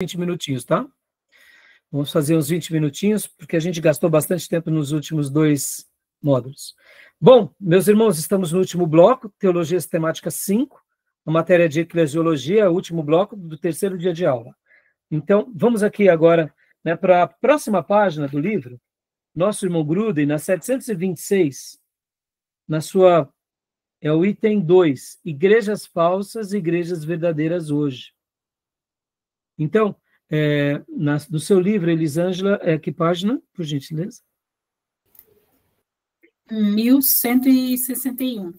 20 minutinhos, tá? Vamos fazer uns 20 minutinhos, porque a gente gastou bastante tempo nos últimos dois módulos. Bom, meus irmãos, estamos no último bloco, Teologia Sistemática 5, a matéria de Eclesiologia, último bloco do terceiro dia de aula. Então, vamos aqui agora, né, para a próxima página do livro. Nosso irmão Gruden, na 726, na sua, é o item 2, Igrejas Falsas e Igrejas Verdadeiras Hoje. Então, no seu livro, Elisângela, que página, por gentileza? 1161.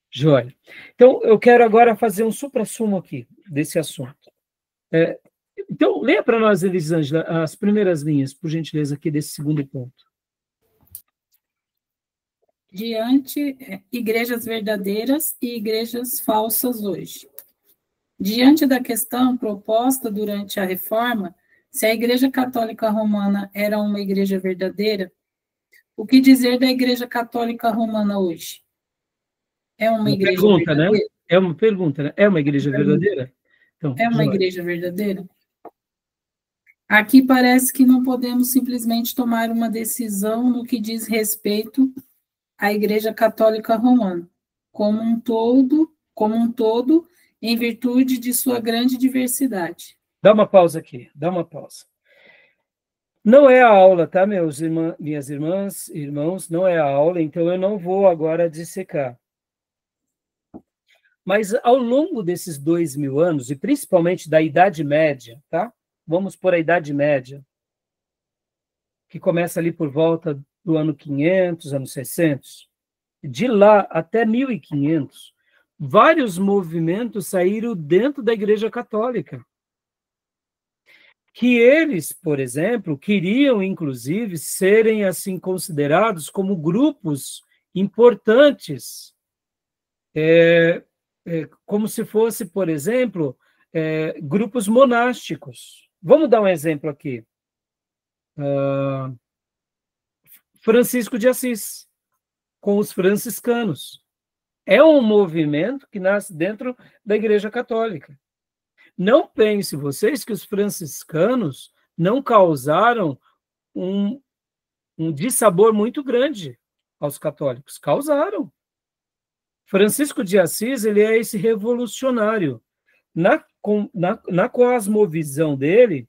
Joia. Então, eu quero agora fazer um suprassumo aqui desse assunto. Então, leia para nós, Elisângela, as primeiras linhas, por gentileza, aqui desse segundo ponto. Igrejas verdadeiras e igrejas falsas hoje. Diante da questão proposta durante a Reforma, se a Igreja Católica Romana era uma igreja verdadeira, o que dizer da Igreja Católica Romana hoje? É uma igreja verdadeira? Né? É uma pergunta, né? É uma igreja verdadeira? Então, é uma igreja verdadeira? Aqui parece que não podemos simplesmente tomar uma decisão no que diz respeito à Igreja Católica Romana, como um todo, em virtude de sua grande diversidade. Dá uma pausa aqui, dá uma pausa. Não é a aula, tá, minhas irmãs, irmãos, não é a aula, então eu não vou agora dissecar. Mas ao longo desses 2000 anos, e principalmente da Idade Média, tá? Vamos por a Idade Média, que começa ali por volta do ano 500, anos 600, de lá até 1500, vários movimentos saíram dentro da Igreja Católica, que eles, por exemplo, queriam, inclusive, serem assim considerados como grupos importantes, como se fosse, por exemplo, grupos monásticos. Vamos dar um exemplo aqui. Francisco de Assis, com os franciscanos. É um movimento que nasce dentro da Igreja Católica. Não pense vocês que os franciscanos não causaram um dissabor muito grande aos católicos. Causaram. Francisco de Assis, ele é esse revolucionário. Na cosmovisão dele,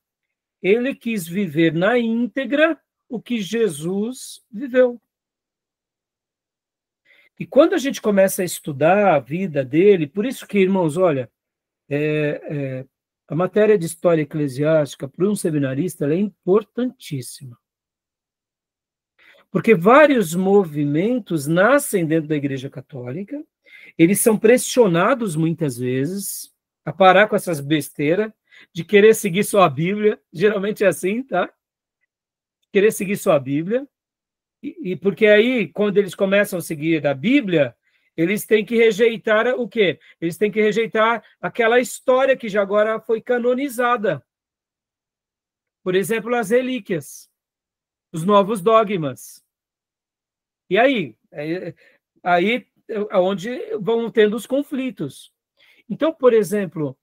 ele quis viver na íntegra o que Jesus viveu. E quando a gente começa a estudar a vida dele, por isso que, irmãos, olha, a matéria de história eclesiástica para um seminarista ela é importantíssima. Porque vários movimentos nascem dentro da Igreja Católica, eles são pressionados muitas vezes a parar com essas besteiras de querer seguir só a Bíblia, geralmente é assim, tá? Querer seguir só a Bíblia, e porque aí, quando eles começam a seguir a Bíblia, eles têm que rejeitar o quê? Eles têm que rejeitar aquela história que já agora foi canonizada. Por exemplo, as relíquias, os novos dogmas. E aí é onde vão tendo os conflitos. Então, por exemplo,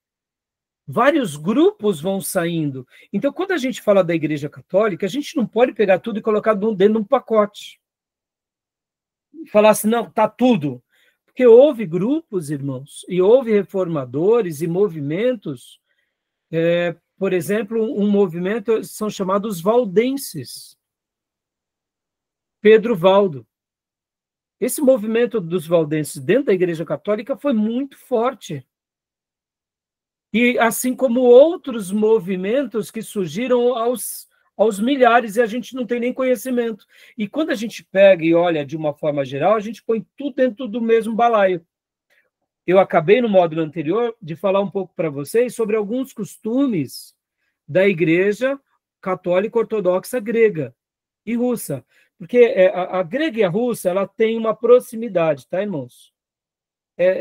vários grupos vão saindo. Então, quando a gente fala da Igreja Católica, a gente não pode pegar tudo e colocar dentro de um pacote. Falar assim, não, tá tudo. Porque houve grupos, irmãos, e houve reformadores e movimentos, por exemplo, um movimento são chamados valdenses. Pedro Valdo. Esse movimento dos valdenses dentro da Igreja Católica foi muito forte. E assim como outros movimentos que surgiram aos milhares e a gente não tem nem conhecimento. E quando a gente pega e olha de uma forma geral, a gente põe tudo dentro do mesmo balaio. Eu acabei no módulo anterior de falar um pouco para vocês sobre alguns costumes da Igreja Católica Ortodoxa grega e russa. Porque a grega e a russa ela tem uma proximidade, tá, irmãos?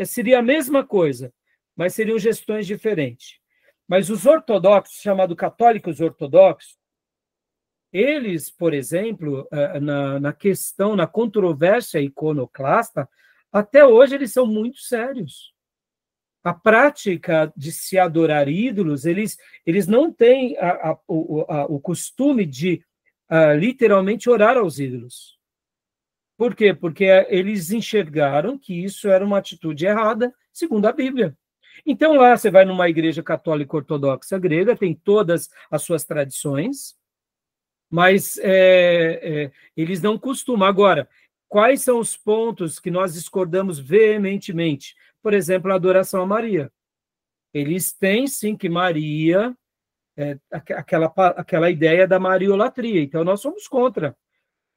Seria a mesma coisa, mas seriam gestões diferentes. Mas os ortodoxos, chamados católicos ortodoxos, eles, por exemplo, na questão, na controvérsia iconoclasta, até hoje eles são muito sérios. a prática de se adorar ídolos, eles não têm o costume de literalmente orar aos ídolos. Por quê? Porque eles enxergaram que isso era uma atitude errada, segundo a Bíblia. Então, lá você vai numa igreja católica ortodoxa grega, tem todas as suas tradições, mas eles não costumam. Agora, quais são os pontos que nós discordamos veementemente? Por exemplo, a adoração a Maria. Eles têm, sim, que Maria, aquela ideia da mariolatria. Então, nós somos contra,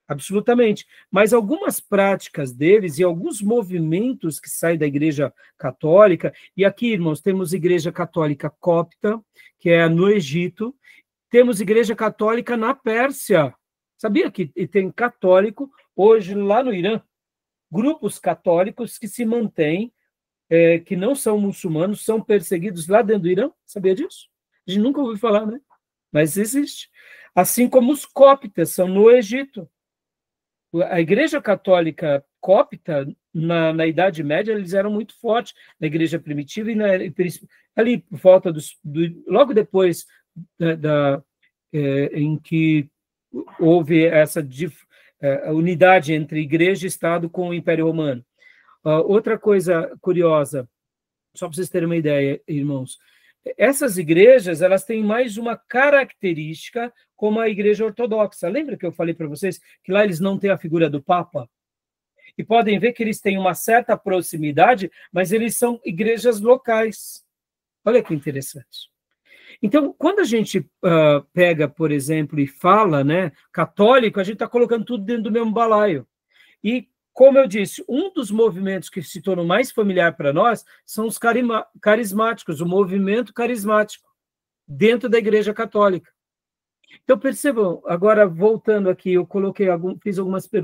absolutamente. Mas algumas práticas deles e alguns movimentos que saem da Igreja Católica, e aqui, irmãos, temos Igreja Católica Copta, que é no Egito, temos Igreja Católica na Pérsia. Sabia que tem católico hoje lá no Irã? Grupos católicos que se mantêm, que não são muçulmanos, são perseguidos lá dentro do Irã. Sabia disso? A gente nunca ouviu falar, né? Mas existe. Assim como os coptas são no Egito. A Igreja Católica copta, na Idade Média, eles eram muito fortes, na Igreja Primitiva, e ali por volta logo depois em que houve essa unidade entre Igreja e Estado com o Império Romano. Outra coisa curiosa, só para vocês terem uma ideia, irmãos, essas igrejas, elas têm mais uma característica como a igreja ortodoxa. Lembra que eu falei para vocês que lá eles não têm a figura do Papa? E podem ver que eles têm uma certa proximidade, mas eles são igrejas locais. Olha que interessante. Então, quando a gente pega, por exemplo, e fala, né, católico, a gente está colocando tudo dentro do mesmo balaio. E, como eu disse, um dos movimentos que se tornou mais familiar para nós são os carismáticos, o movimento carismático, dentro da Igreja Católica. Então, percebam, agora voltando aqui, eu coloquei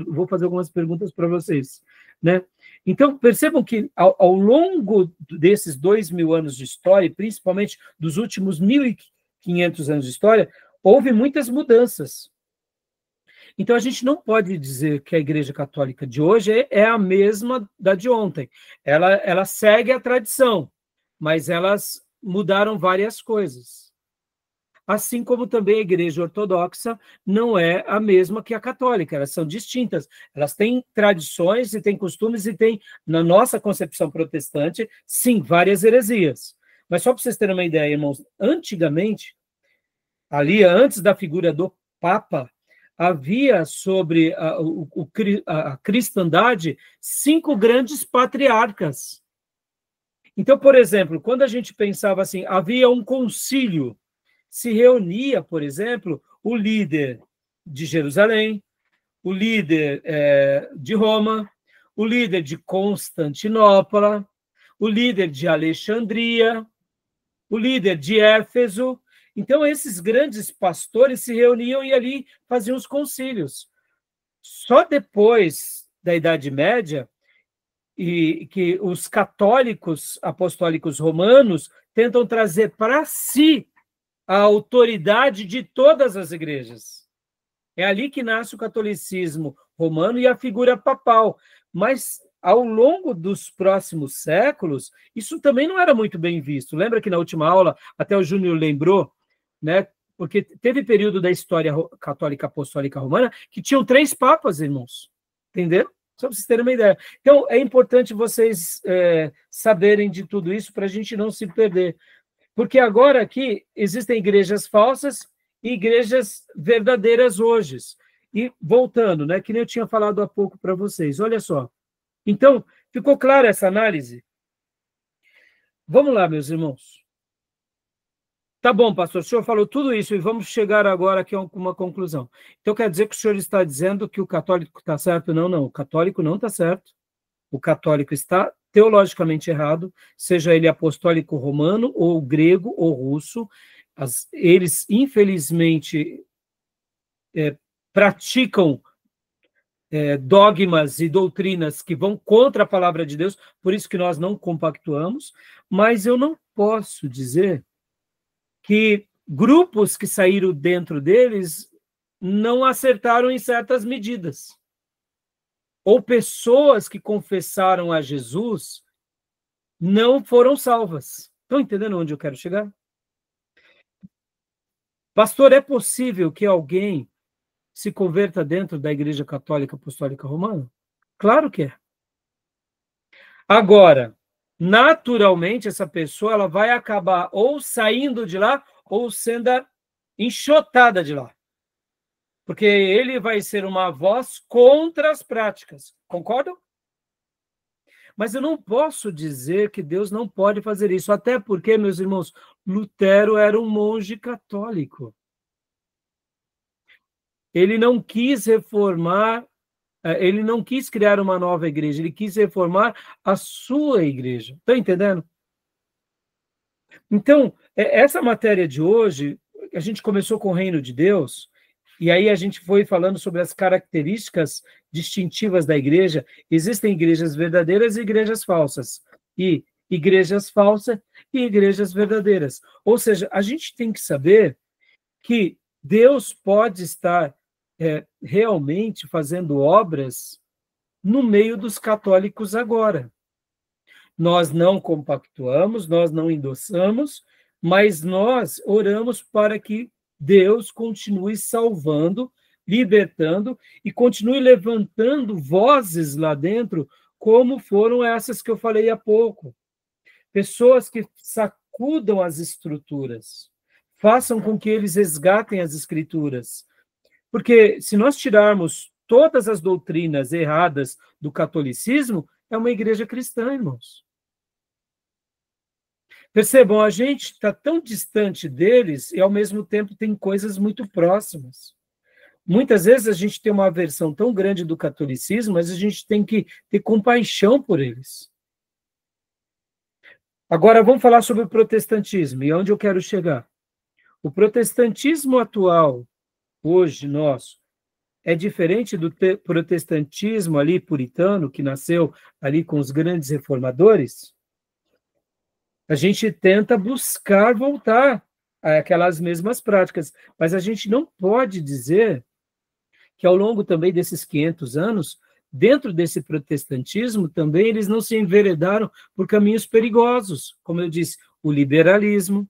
vou fazer algumas perguntas para vocês, né? Então, percebam que ao longo desses 2000 anos de história, e principalmente dos últimos 1500 anos de história, houve muitas mudanças. Então, a gente não pode dizer que a Igreja Católica de hoje é a mesma da de ontem. Ela segue a tradição, mas elas mudaram várias coisas. Assim como também a Igreja Ortodoxa não é a mesma que a católica, elas são distintas. Elas têm tradições e têm costumes e têm, na nossa concepção protestante, sim, várias heresias. Mas só para vocês terem uma ideia, irmãos, antigamente, ali antes da figura do Papa, havia sobre a cristandade 5 grandes patriarcas. Então, por exemplo, quando a gente pensava assim, havia um concílio, se reunia, por exemplo, o líder de Jerusalém, o líder de Roma, o líder de Constantinopla, o líder de Alexandria, o líder de Éfeso. Então, esses grandes pastores se reuniam e ali faziam os concílios. Só depois da Idade Média, e que os católicos apostólicos romanos tentam trazer para si a autoridade de todas as igrejas. É ali que nasce o catolicismo romano e a figura papal. Mas, ao longo dos próximos séculos, isso também não era muito bem visto. Lembra que na última aula, até o Júnior lembrou, né? Porque teve período da história católica apostólica romana que tinham 3 papas, irmãos. Entenderam? Só para vocês terem uma ideia. Então, é importante vocês saberem de tudo isso para a gente não se perder. Porque agora aqui existem igrejas falsas e igrejas verdadeiras hoje. E voltando, né, que nem eu tinha falado há pouco para vocês, olha só. Então, ficou clara essa análise? Vamos lá, meus irmãos. Tá bom, pastor, o senhor falou tudo isso e vamos chegar agora aqui a uma conclusão. Então, quer dizer que o senhor está dizendo que o católico está certo? Não, não, o católico não está certo. O católico está teologicamente errado, seja ele apostólico romano, ou grego, ou russo. Eles, infelizmente, praticam dogmas e doutrinas que vão contra a palavra de Deus, por isso que nós não compactuamos, mas eu não posso dizer que grupos que saíram dentro deles não acertaram em certas medidas. Ou pessoas que confessaram a Jesus não foram salvas. Estão entendendo onde eu quero chegar? Pastor, é possível que alguém se converta dentro da Igreja Católica Apostólica Romana? Claro que é. Agora, naturalmente, essa pessoa ela vai acabar ou saindo de lá ou sendo enxotada de lá. Porque ele vai ser uma voz contra as práticas. Concordam? Mas eu não posso dizer que Deus não pode fazer isso, até porque, meus irmãos, Lutero era um monge católico. Ele não quis reformar, ele não quis criar uma nova igreja, ele quis reformar a sua igreja. Está entendendo? Então, essa matéria de hoje, a gente começou com o reino de Deus, e aí a gente foi falando sobre as características distintivas da igreja. Existem igrejas verdadeiras e igrejas falsas. E igrejas falsas e igrejas verdadeiras. Ou seja, a gente tem que saber que Deus pode estar realmente fazendo obras no meio dos católicos agora. Nós não compactuamos, nós não endossamos, mas nós oramos para que Deus continue salvando, libertando e continue levantando vozes lá dentro, como foram essas que eu falei há pouco. Pessoas que sacudam as estruturas, façam com que eles resgatem as escrituras. Porque se nós tirarmos todas as doutrinas erradas do catolicismo, é uma igreja cristã, irmãos. Percebam, a gente está tão distante deles e, ao mesmo tempo, tem coisas muito próximas. Muitas vezes a gente tem uma aversão tão grande do catolicismo, mas a gente tem que ter compaixão por eles. Agora, vamos falar sobre o protestantismo, e onde eu quero chegar. O protestantismo atual, hoje, nosso, é diferente do protestantismo ali puritano, que nasceu ali com os grandes reformadores. A gente tenta buscar voltar àquelas mesmas práticas, mas a gente não pode dizer que ao longo também desses 500 anos, dentro desse protestantismo também eles não se enveredaram por caminhos perigosos, como eu disse, o liberalismo,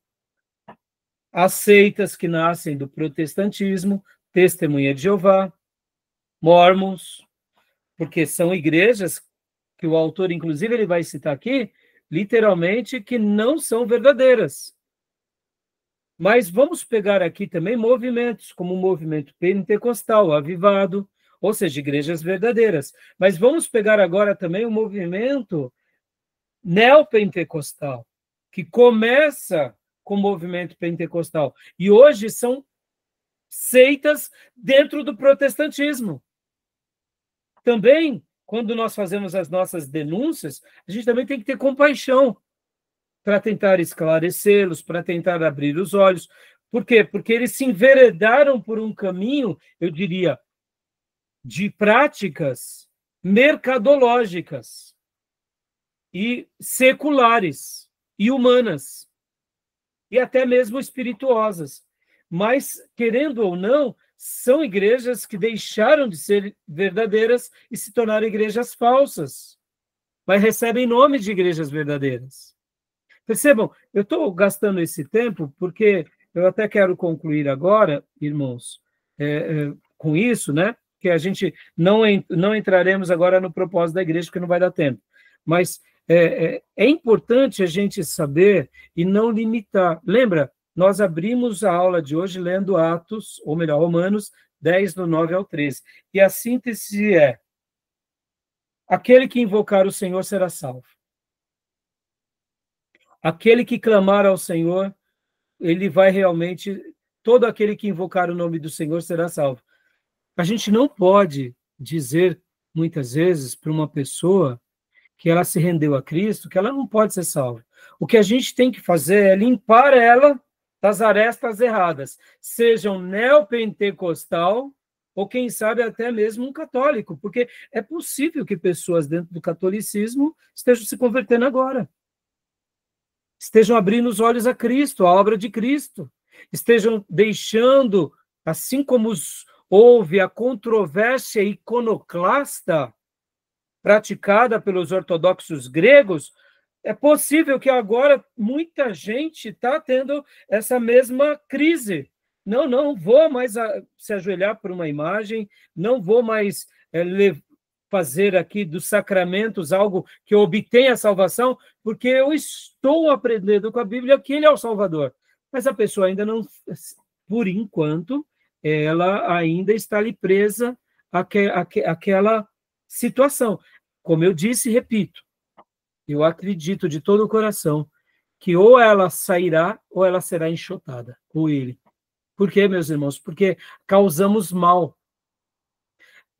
as seitas que nascem do protestantismo, Testemunha de Jeová, Mormons, porque são igrejas que o autor, inclusive, ele vai citar aqui, literalmente, que não são verdadeiras. Mas vamos pegar aqui também movimentos, como o movimento pentecostal, avivado, ou seja, igrejas verdadeiras. Mas vamos pegar agora também o movimento neopentecostal, que começa com o movimento pentecostal. E hoje são seitas dentro do protestantismo. Também, quando nós fazemos as nossas denúncias, a gente também tem que ter compaixão para tentar esclarecê-los, para tentar abrir os olhos. Por quê? Porque eles se enveredaram por um caminho, eu diria, de práticas mercadológicas e seculares e humanas e até mesmo espirituosas. Mas, querendo ou não, são igrejas que deixaram de ser verdadeiras e se tornaram igrejas falsas, mas recebem nome de igrejas verdadeiras. Percebam, eu estou gastando esse tempo porque eu até quero concluir agora, irmãos, com isso, né? Que a gente não entraremos agora no propósito da igreja, porque não vai dar tempo. Mas é importante a gente saber e não limitar. Lembra, nós abrimos a aula de hoje lendo Atos, ou melhor, Romanos 10, do 9 ao 13. E a síntese é: aquele que invocar o Senhor será salvo. Aquele que clamar ao Senhor, ele vai realmente... Todo aquele que invocar o nome do Senhor será salvo. A gente não pode dizer, muitas vezes, para uma pessoa que ela se rendeu a Cristo, que ela não pode ser salva. O que a gente tem que fazer é limpar ela das arestas erradas, sejam neopentecostal ou, quem sabe, até mesmo um católico, porque é possível que pessoas dentro do catolicismo estejam se convertendo agora, estejam abrindo os olhos a Cristo, a obra de Cristo, estejam deixando, assim como houve a controvérsia iconoclasta praticada pelos ortodoxos gregos, é possível que agora muita gente está tendo essa mesma crise. Não vou mais se ajoelhar por uma imagem, não vou mais fazer aqui dos sacramentos algo que obtenha a salvação, porque eu estou aprendendo com a Bíblia que ele é o Salvador. Mas a pessoa ainda não, por enquanto, ela ainda está ali presa àquela situação. Como eu disse e repito, eu acredito de todo o coração que ou ela sairá ou ela será enxotada, ou ele. Por quê, meus irmãos? Porque causamos mal,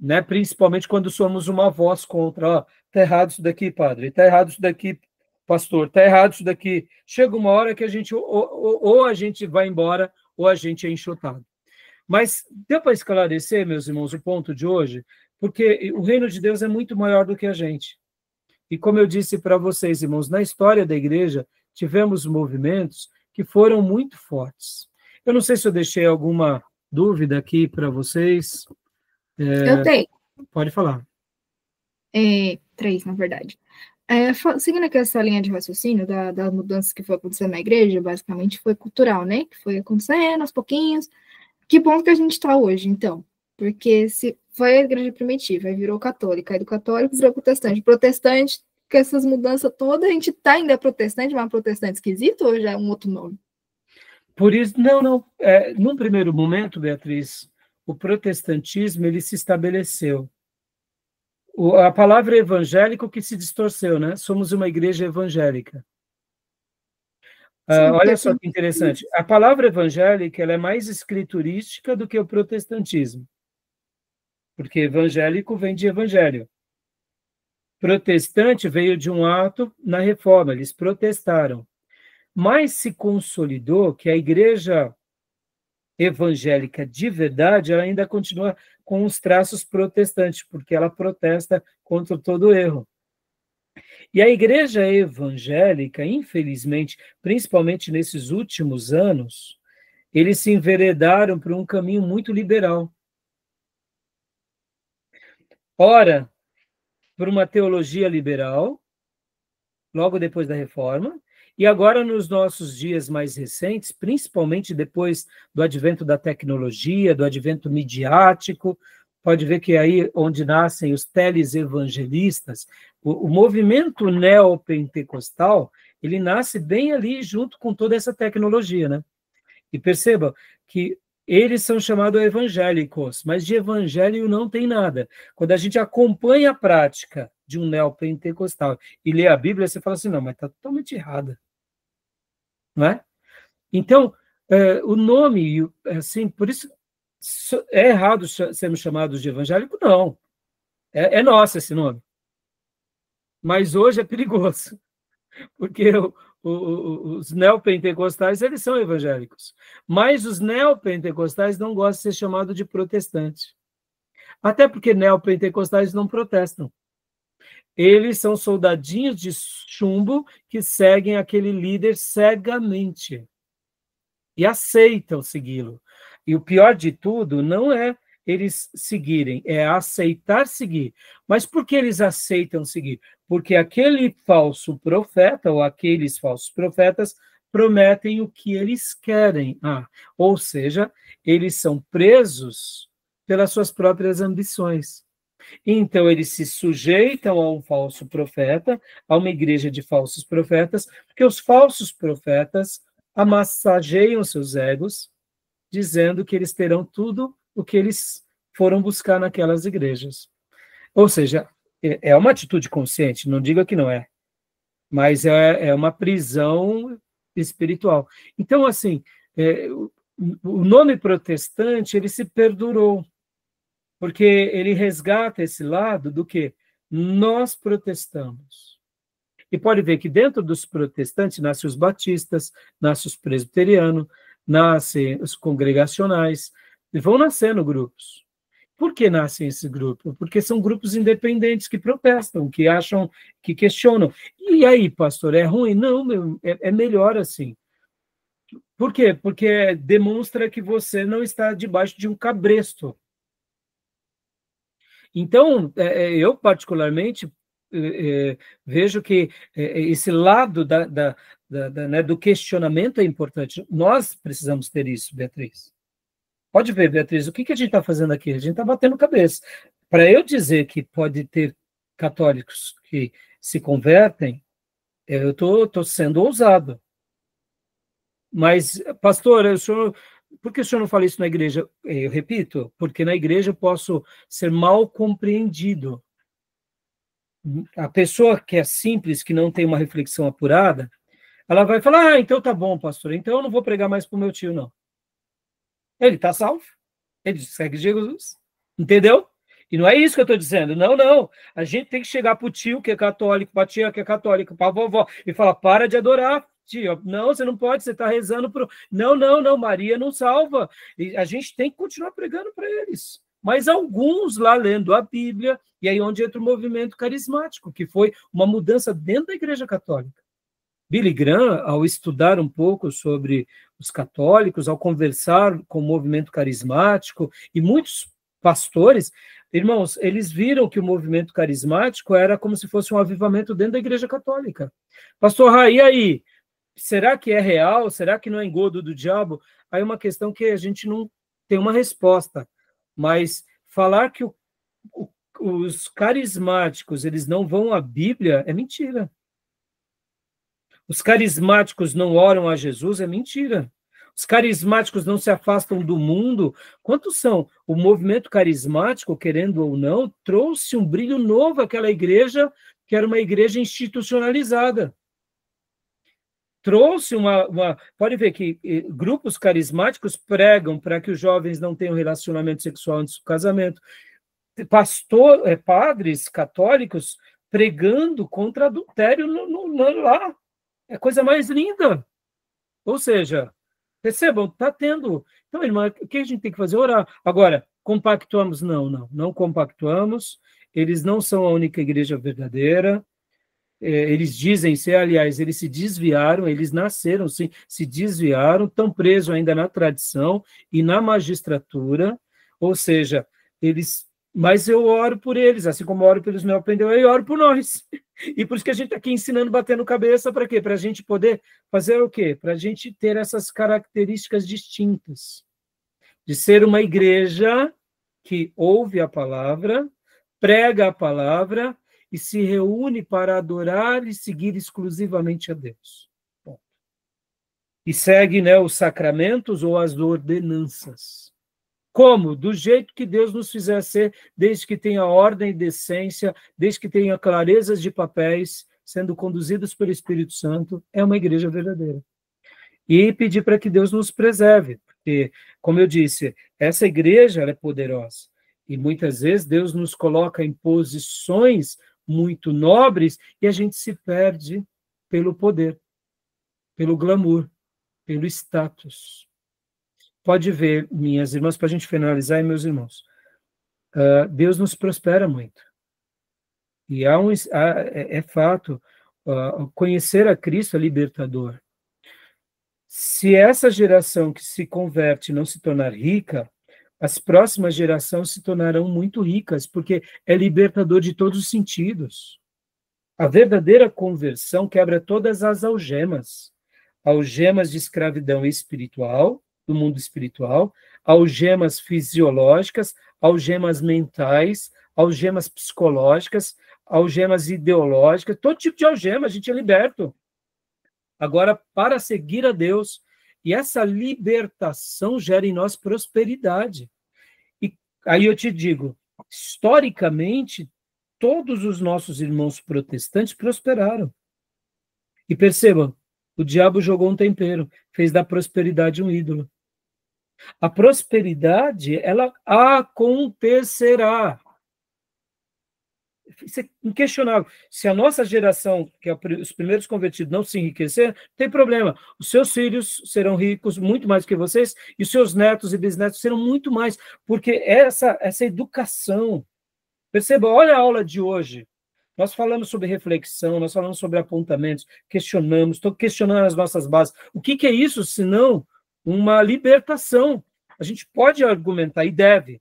né? Principalmente quando somos uma voz contra, ó, tá errado isso daqui, padre, tá errado isso daqui, pastor, tá errado isso daqui. Chega uma hora que a gente ou a gente vai embora ou a gente é enxotado. Mas deu para esclarecer, meus irmãos, o ponto de hoje? Porque o reino de Deus é muito maior do que a gente. E como eu disse para vocês, irmãos, na história da igreja tivemos movimentos que foram muito fortes. Eu não sei se eu deixei alguma dúvida aqui para vocês. Eu tenho. Pode falar. 3, na verdade. Seguindo aqui essa linha de raciocínio das mudanças que foi acontecendo na igreja, basicamente foi cultural, né? Que foi acontecendo aos pouquinhos. Que ponto que a gente está hoje, então? Porque se foi a igreja primitiva, aí virou católica, aí do católico virou protestante. Protestante, com essas mudanças todas, a gente está ainda protestante, mas protestante esquisito ou já é um outro nome? Por isso, não. Num primeiro momento, Beatriz, o protestantismo ele se estabeleceu. A palavra evangélico que se distorceu, né? Somos uma igreja evangélica. Olha só que interessante. A palavra evangélica ela é mais escriturística do que o protestantismo. Porque evangélico vem de evangelho. Protestante veio de um ato na reforma, eles protestaram. Mas se consolidou que a igreja evangélica de verdade, ela ainda continua com os traços protestantes, porque ela protesta contra todo erro. E a igreja evangélica, infelizmente, principalmente nesses últimos anos, eles se enveredaram por um caminho muito liberal. Ora, por uma teologia liberal, logo depois da reforma, e agora nos nossos dias mais recentes, principalmente depois do advento da tecnologia, do advento midiático, pode ver que aí onde nascem os telesevangelistas, o movimento neopentecostal, ele nasce bem ali junto com toda essa tecnologia, né? E perceba que eles são chamados evangélicos, mas de evangelho não tem nada. Quando a gente acompanha a prática de um neopentecostal e lê a Bíblia, você fala assim, não, mas está totalmente errada. Não é? Então, o nome, assim, por isso, é errado sermos chamados de evangélico? Não. É nosso esse nome. Mas hoje é perigoso, porque os neopentecostais, eles são evangélicos. Mas os neopentecostais não gostam de ser chamados de protestante. Até porque neopentecostais não protestam. Eles são soldadinhos de chumbo que seguem aquele líder cegamente e aceitam segui-lo. E o pior de tudo não é eles seguirem, é aceitar seguir. Mas por que eles aceitam seguir? Porque aquele falso profeta ou aqueles falsos profetas prometem o que eles querem. Ou seja, eles são presos pelas suas próprias ambições. Então, eles se sujeitam a um falso profeta, a uma igreja de falsos profetas, porque os falsos profetas amassageiam seus egos, dizendo que eles terão tudo o que eles foram buscar naquelas igrejas. Ou seja, é uma atitude consciente, não diga que não é, mas é uma prisão espiritual. Então, assim, o nome protestante, ele se perdurou, porque ele resgata esse lado do que nós protestamos. E pode ver que dentro dos protestantes nascem os batistas, nascem os presbiterianos, nascem os congregacionais, e vão nascendo grupos. Por que nascem esses grupos? Porque são grupos independentes que protestam, que acham, que questionam. E aí, pastor, é ruim? Não, é melhor assim. Por quê? Porque demonstra que você não está debaixo de um cabresto. Então, eu particularmente vejo que esse lado né, do questionamento é importante. Nós precisamos ter isso, Beatriz. Pode ver, Beatriz, o que a gente está fazendo aqui? A gente está batendo cabeça. Para eu dizer que pode ter católicos que se convertem, eu estou sendo ousado. Mas, pastor, por que o senhor não fala isso na igreja? Eu repito, porque na igreja eu posso ser mal compreendido. A pessoa que é simples, que não tem uma reflexão apurada, ela vai falar, então tá bom, pastor, então eu não vou pregar mais para o meu tio, não. Ele está salvo, ele segue Jesus, entendeu? E não é isso que eu estou dizendo, não. A gente tem que chegar para o tio que é católico, para a tia que é católica, para a vovó, e falar, para de adorar, tio. Não, você não pode, você está rezando para... Não, Maria não salva. E a gente tem que continuar pregando para eles. Mas alguns lá lendo a Bíblia, e aí onde entra o movimento carismático, que foi uma mudança dentro da Igreja Católica. Billy Graham, ao estudar um pouco sobre os católicos, ao conversar com o movimento carismático, e muitos pastores, irmãos, eles viram que o movimento carismático era como se fosse um avivamento dentro da Igreja Católica. Pastor Rai, e aí? Será que é real? Será que não é engodo do diabo? Aí é uma questão que a gente não tem uma resposta. Mas falar que os carismáticos eles não vão à Bíblia é mentira. Os carismáticos não oram a Jesus é mentira. Os carismáticos não se afastam do mundo. Quantos são? O movimento carismático, querendo ou não, trouxe um brilho novo àquela igreja, que era uma igreja institucionalizada. Trouxe Pode ver que grupos carismáticos pregam para que os jovens não tenham relacionamento sexual antes do casamento. Padres católicos pregando contra adultério lá. É a coisa mais linda. Ou seja, percebam, está tendo. Então, irmã, o que a gente tem que fazer? Orar. Agora, compactuamos? Não compactuamos. Eles não são a única igreja verdadeira. Eles dizem ser, aliás, eles se desviaram, eles nasceram, sim, se desviaram, estão presos ainda na tradição e na magistratura, ou seja, mas eu oro por eles, assim como eu oro pelos neopentecostais, eu oro por nós. E por isso que a gente está aqui ensinando, batendo cabeça, para quê? Para a gente poder fazer o quê? Para a gente ter essas características distintas, de ser uma igreja que ouve a palavra, prega a palavra, e se reúne para adorar e seguir exclusivamente a Deus. Bom. E segue, né, os sacramentos ou as ordenanças. Como? Do jeito que Deus nos fizer ser, desde que tenha ordem e decência, desde que tenha clarezas de papéis, sendo conduzidos pelo Espírito Santo, é uma igreja verdadeira. E pedir para que Deus nos preserve, porque, como eu disse, essa igreja ela é poderosa. E muitas vezes Deus nos coloca em posições muito nobres e a gente se perde pelo poder, pelo glamour, pelo status. Pode ver, minhas irmãs, para a gente finalizar, e meus irmãos, Deus nos prospera muito. E é fato, conhecer a Cristo é libertador. Se essa geração que se converte não se tornar rica, as próximas gerações se tornarão muito ricas, porque é libertador de todos os sentidos. A verdadeira conversão quebra todas as algemas. Algemas de escravidão espiritual, do mundo espiritual, algemas fisiológicas, algemas mentais, algemas psicológicas, algemas ideológicas, todo tipo de algema a gente é liberto. Agora, para seguir a Deus, e essa libertação gera em nós prosperidade. E aí eu te digo, historicamente, todos os nossos irmãos protestantes prosperaram. E percebam, o diabo jogou um tempero, fez da prosperidade um ídolo. A prosperidade, ela acontecerá. Isso é inquestionável. Se a nossa geração, que é os primeiros convertidos, não se enriquecer, tem problema. Os seus filhos serão ricos muito mais que vocês, e os seus netos e bisnetos serão muito mais, porque essa educação. Perceba, olha a aula de hoje. Nós falamos sobre reflexão, nós falamos sobre apontamentos, questionamos, estou questionando as nossas bases. O que é isso, senão uma libertação? A gente pode argumentar, e deve.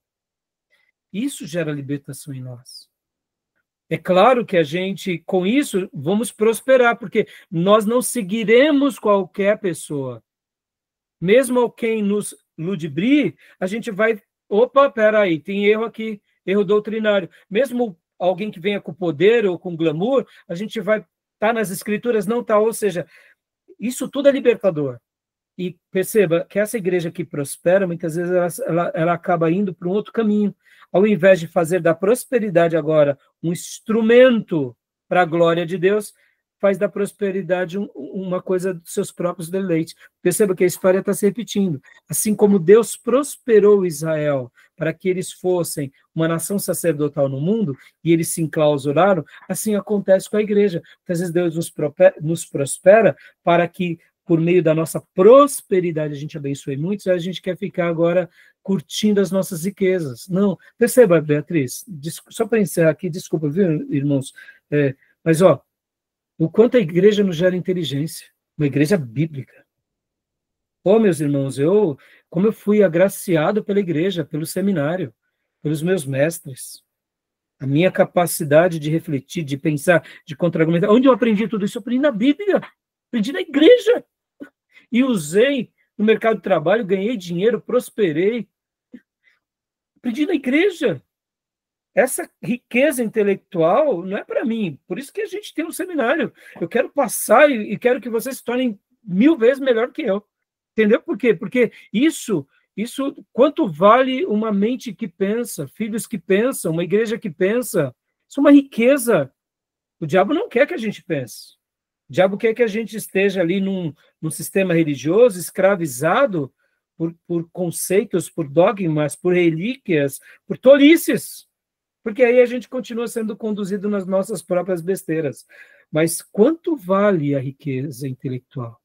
Isso gera libertação em nós. É claro que a gente, com isso, vamos prosperar, porque nós não seguiremos qualquer pessoa. Mesmo quem nos ludibrie, a gente vai, opa, peraí, tem erro aqui, erro doutrinário. Mesmo alguém que venha com poder ou com glamour, a gente vai estar nas escrituras, não está, ou seja, isso tudo é libertador. E perceba que essa igreja que prospera, muitas vezes ela acaba indo para um outro caminho. Ao invés de fazer da prosperidade agora um instrumento para a glória de Deus, faz da prosperidade uma coisa dos seus próprios deleites. Perceba que a história está se repetindo. Assim como Deus prosperou Israel para que eles fossem uma nação sacerdotal no mundo, e eles se enclausuraram, assim acontece com a igreja. Às vezes Deus nos prospera para que, por meio da nossa prosperidade, a gente abençoe muitos, a gente quer ficar agora curtindo as nossas riquezas. Não, perceba, Beatriz, só para encerrar aqui, desculpa, viu, irmãos? Mas, o quanto a igreja nos gera inteligência, uma igreja bíblica. Meus irmãos, como eu fui agraciado pela igreja, pelo seminário, pelos meus mestres, a minha capacidade de refletir, de pensar, de contra-argumentar. Onde eu aprendi tudo isso? Eu aprendi na Bíblia, aprendi na igreja. E usei no mercado de trabalho, ganhei dinheiro, prosperei. Aprendi na igreja. Essa riqueza intelectual não é para mim. Por isso que a gente tem um seminário. Eu quero passar e quero que vocês se tornem 1000 vezes melhor que eu. Entendeu por quê? Porque isso, quanto vale uma mente que pensa, filhos que pensam, uma igreja que pensa? Isso é uma riqueza. O diabo não quer que a gente pense. O diabo quer que a gente esteja ali num sistema religioso escravizado por conceitos, por dogmas, por relíquias, por tolices. Porque aí a gente continua sendo conduzido nas nossas próprias besteiras. Mas quanto vale a riqueza intelectual?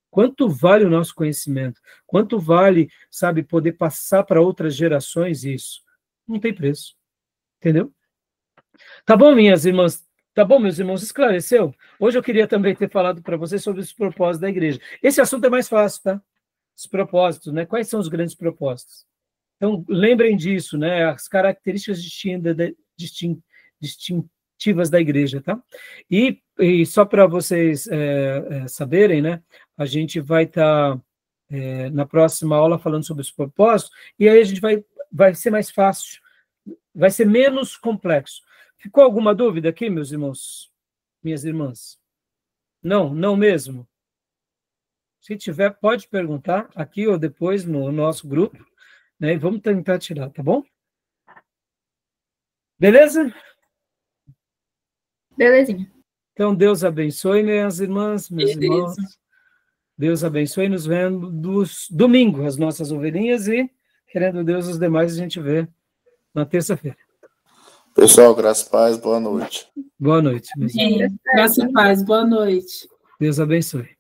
Quanto vale o nosso conhecimento? Quanto vale, sabe, poder passar para outras gerações isso? Não tem preço. Entendeu? Tá bom, minhas irmãs? Tá bom, meus irmãos? Esclareceu? Hoje eu queria também ter falado para vocês sobre os propósitos da igreja. Esse assunto é mais fácil, tá? Os propósitos, né? Quais são os grandes propósitos? Então, lembrem disso, né? As características distintivas da igreja, tá? E só para vocês saberem, né? A gente vai estar na próxima aula falando sobre os propósitos, e aí a gente vai ser mais fácil, vai ser menos complexo. Ficou alguma dúvida aqui, meus irmãos? Minhas irmãs? Não mesmo? Se tiver, pode perguntar aqui ou depois no nosso grupo, né? E vamos tentar tirar, tá bom? Beleza? Belezinha. Então, Deus abençoe, minhas irmãs, meus irmãos. Deus abençoe, nos vemos domingo, as nossas ovelhinhas, e, querendo Deus, os demais a gente vê na terça-feira. Pessoal, graças e paz, boa noite. Boa noite. Graças e paz, boa noite. Deus abençoe.